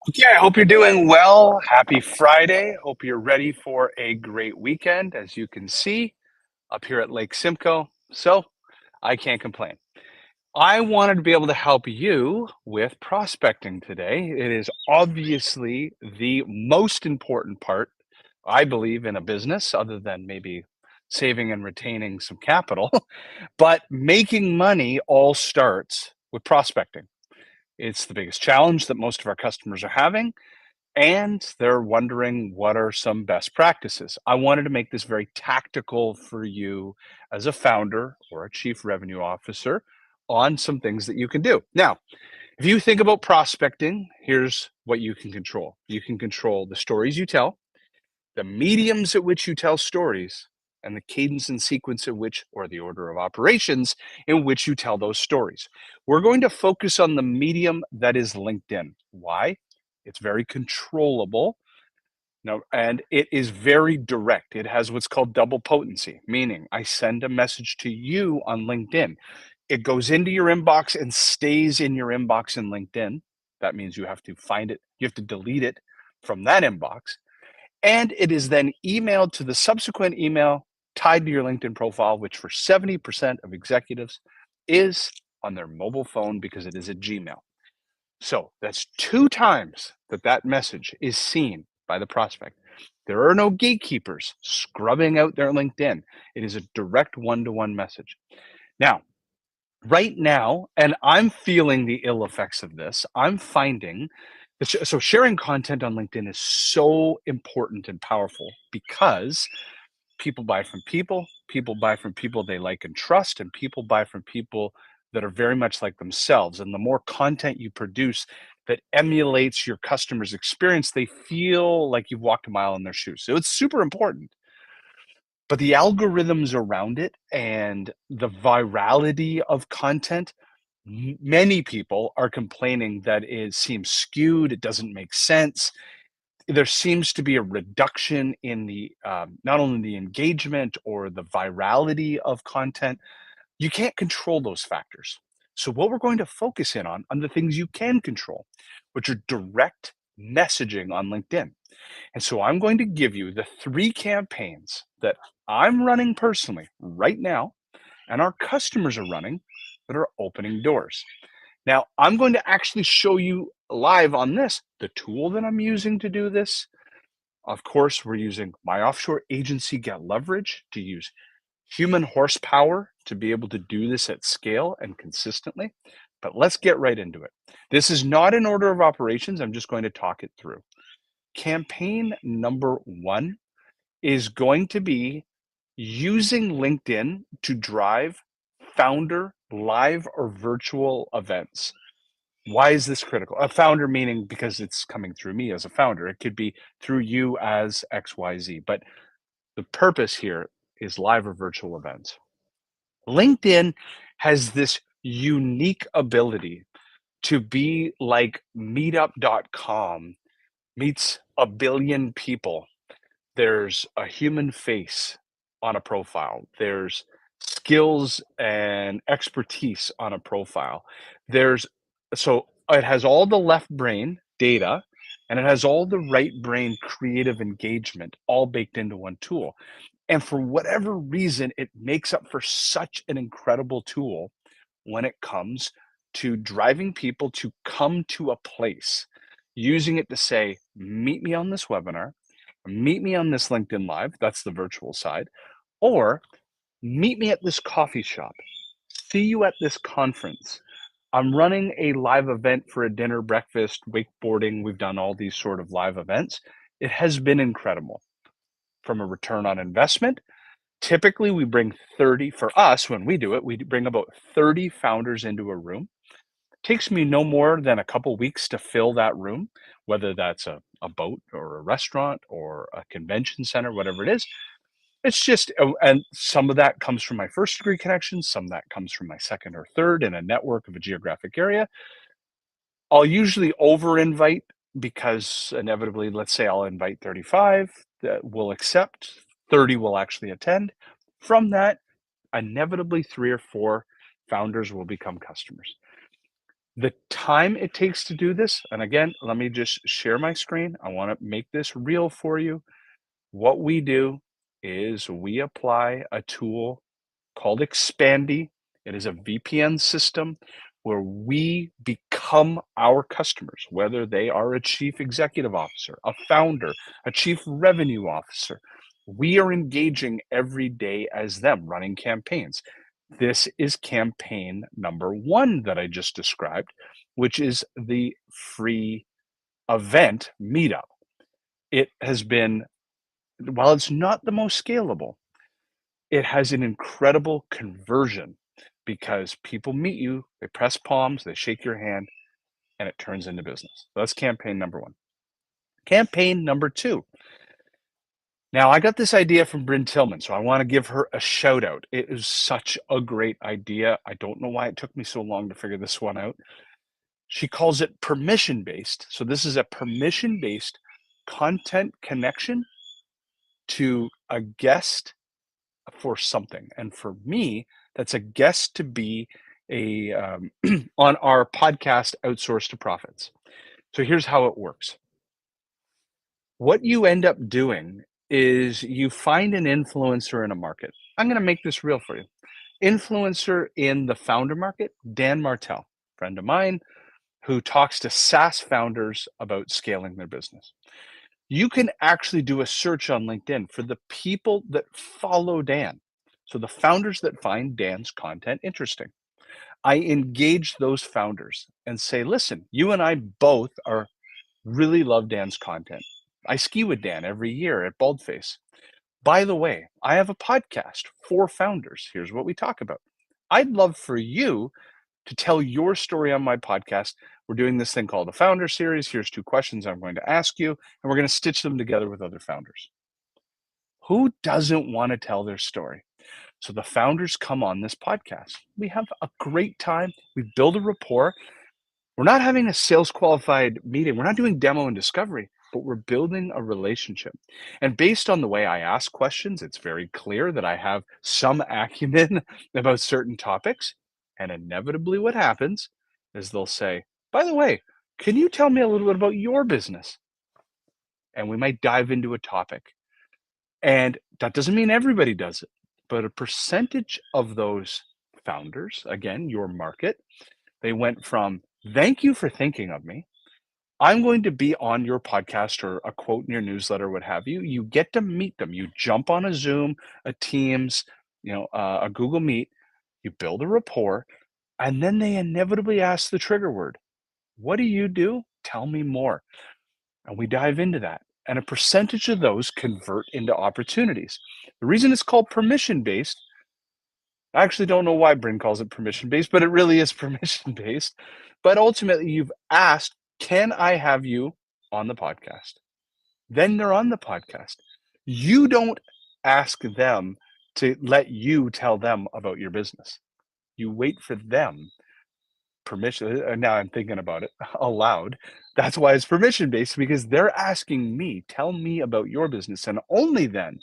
Okay, I hope you're doing well. Happy Friday. Hope you're ready for a great weekend, as you can see up here at Lake Simcoe. So I can't complain. I wanted to be able to help you with prospecting today. It is obviously the most important part, I believe, in a business, other than maybe saving and retaining some capital. But making money all starts with prospecting. It's the biggest challenge that most of our customers are having, and they're wondering what are some best practices. I wanted to make this very tactical for you as a founder or a chief revenue officer on some things that you can do. Now, if you think about prospecting, here's what you can control. You can control the stories you tell, the mediums at which you tell stories, and the cadence and sequence at which, or the order of operations in which you tell those stories. We're going to focus on the medium that is LinkedIn. Why? It's very controllable. No, and it is very direct. It has what's called double potency, meaning I send a message to you on LinkedIn. It goes into your inbox and stays in your inbox in LinkedIn. That means you have to find it, you have to delete it from that inbox. And it is then emailed to the subsequent email tied to your LinkedIn profile, which for 70% of executives is on their mobile phone because it is a Gmail. So that's two times that that message is seen by the prospect. There are no gatekeepers scrubbing out their LinkedIn. It is a direct one-to-one message. Now, right now, and I'm feeling the ill effects of this, I'm finding so sharing content on LinkedIn is so important and powerful because people buy from people they like and trust, and people buy from people that are very much like themselves. And the more content you produce that emulates your customer's experience, they feel like you've walked a mile in their shoes. So it's super important. But the algorithms around it and the virality of content, many people are complaining that it seems skewed, it doesn't make sense. There seems to be a reduction in the not only the engagement or the virality of content. You can't control those factors. So what we're going to focus in on the things you can control, which are direct messaging on LinkedIn. And so I'm going to give you the three campaigns that I'm running personally right now and our customers are running that are opening doors. Now, I'm going to actually show you live on this the tool that I'm using to do this. Of course, we're using my offshore agency Get Leverage to use human horsepower to be able to do this at scale and consistently. But let's get right into it. This is not in order of operations. I'm just going to talk it through. Campaign number one is going to be using LinkedIn to drive founder live or virtual events. Why is this critical? A founder meaning because it's coming through me as a founder. It could be through you as XYZ, but the purpose here is live or virtual events. LinkedIn has this unique ability to be like meetup.com meets a billion people. There's a human face on a profile. There's skills and expertise on a profile. There's so it has all the left brain data and it has all the right brain creative engagement all baked into one tool. And for whatever reason, it makes up for such an incredible tool when it comes to driving people to come to a place, using it to say, meet me on this webinar, meet me on this LinkedIn Live, that's the virtual side, or meet me at this coffee shop, see you at this conference. I'm running a live event for a dinner, breakfast, wakeboarding. We've done all these sort of live events. It has been incredible from a return on investment. Typically, we bring 30 for us when we do it. We bring about 30 founders into a room. It takes me no more than a couple weeks to fill that room, whether that's a boat or a restaurant or a convention center, whatever it is. It's just, and some of that comes from my first degree connections, some of that comes from my second or third in a network of a geographic area. I'll usually over invite because inevitably, let's say I'll invite 35 that will accept, 30 will actually attend. From that, inevitably, three or four founders will become customers. The time it takes to do this, and again, let me just share my screen. I want to make this real for you. What we do is we apply a tool called Expandy. It is a VPN system where we become our customers, whether they are a chief executive officer, a founder, a chief revenue officer. We are engaging every day as them running campaigns. This is campaign number one that I just described, which is the free event meetup. It has been, while it's not the most scalable, it has an incredible conversion because people meet you, they press palms, they shake your hand, and it turns into business. So that's campaign number one. Campaign number two. Now, I got this idea from Bryn Tillman, so I want to give her a shout out. It is such a great idea. I don't know why it took me so long to figure this one out. She calls it permission based. So, this is a permission based content connection to a guest for something. And for me, that's a guest to be a on our podcast, Outsource to Profits. So here's how it works. What you end up doing is you find an influencer in a market. I'm going to make this real for you. Influencer in the founder market, Dan Martell, friend of mine, who talks to SaaS founders about scaling their business. You can actually do a search on LinkedIn for the people that follow Dan. So the founders that find Dan's content interesting. I engage those founders and say, listen, you and I both are really love Dan's content. I ski with Dan every year at Baldface. By the way, I have a podcast for founders. Here's what we talk about. I'd love for you to tell your story on my podcast. We're doing this thing called the Founder Series. Here's 2 questions I'm going to ask you, and we're going to stitch them together with other founders. Who doesn't want to tell their story? So the founders come on this podcast. We have a great time. We build a rapport. We're not having a sales qualified meeting. We're not doing demo and discovery, but we're building a relationship. And based on the way I ask questions, it's very clear that I have some acumen about certain topics. And inevitably, what happens is they'll say, by the way, can you tell me a little bit about your business? And we might dive into a topic. And that doesn't mean everybody does it, but a percentage of those founders, again, your market, they went from, thank you for thinking of me. I'm going to be on your podcast or a quote in your newsletter, what have you. You get to meet them. You jump on a Zoom, a Teams, a Google Meet. You build a rapport, and then they inevitably ask the trigger word. What do you do? Tell me more. And we dive into that. And a percentage of those convert into opportunities. The reason it's called permission based, I actually don't know why Bryn calls it permission based, but it really is permission based. But ultimately, you've asked, can I have you on the podcast? Then they're on the podcast. You don't ask them to let you tell them about your business. You wait for them permission. Now I'm thinking about it aloud. That's why it's permission based, because they're asking me, tell me about your business. And only then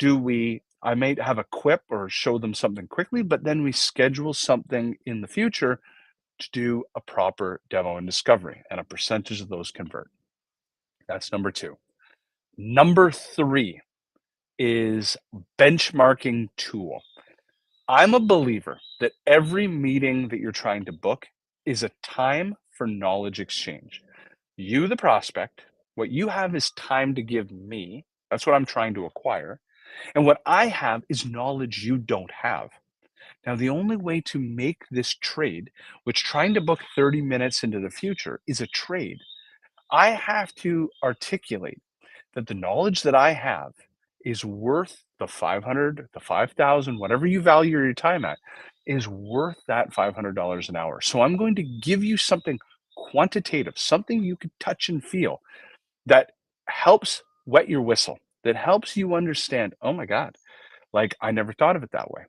I may have a quip or show them something quickly, but then we schedule something in the future to do a proper demo and discovery, and a percentage of those convert. That's number 2. Number 3 is benchmarking tool. I'm a believer that every meeting that you're trying to book is a time for knowledge exchange. You, the prospect, what you have is time to give me. That's what I'm trying to acquire. And what I have is knowledge you don't have. Now, the only way to make this trade, which trying to book 30 minutes into the future is a trade, I have to articulate that the knowledge that I have is worth the 500, the 5,000, whatever you value your time at, is worth that $500 an hour. So I'm going to give you something quantitative, something you could touch and feel that helps wet your whistle, that helps you understand, oh my God, like I never thought of it that way.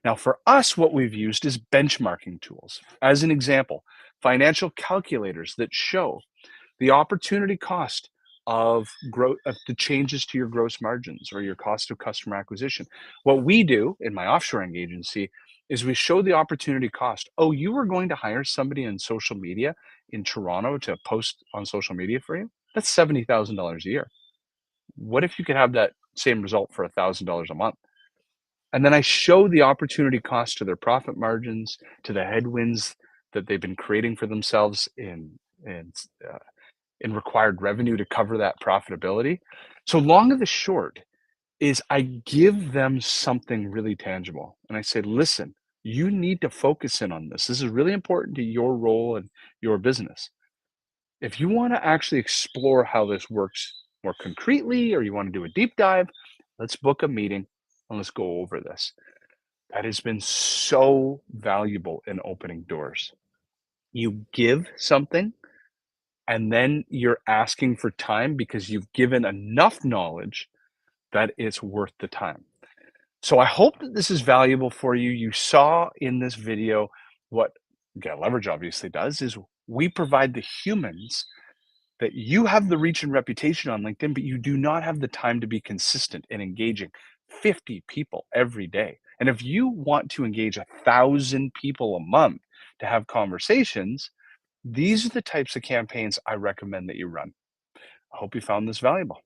Now, for us, what we've used is benchmarking tools. As an example, financial calculators that show the opportunity cost of growth, of the changes to your gross margins or your cost of customer acquisition. What we do in my offshoring agency is we show the opportunity cost. Oh, you were going to hire somebody in social media in Toronto to post on social media for you? That's $70,000 a year. What if you could have that same result for $1,000 a month? And then I show the opportunity cost to their profit margins, to the headwinds that they've been creating for themselves in uh, in required revenue to cover that profitability. So long of the short is I give them something really tangible, and I say, "Listen, you need to focus in on this. This is really important to your role and your business. If you wanna actually explore how this works more concretely or you wanna do a deep dive, let's book a meeting and let's go over this." That has been so valuable in opening doors. You give something, and then you're asking for time because you've given enough knowledge that it's worth the time. So I hope that this is valuable for you. You saw in this video what Get Leverage obviously does is we provide the humans that you have the reach and reputation on LinkedIn, but you do not have the time to be consistent in engaging 50 people every day. And if you want to engage 1,000 people a month to have conversations, these are the types of campaigns I recommend that you run. I hope you found this valuable.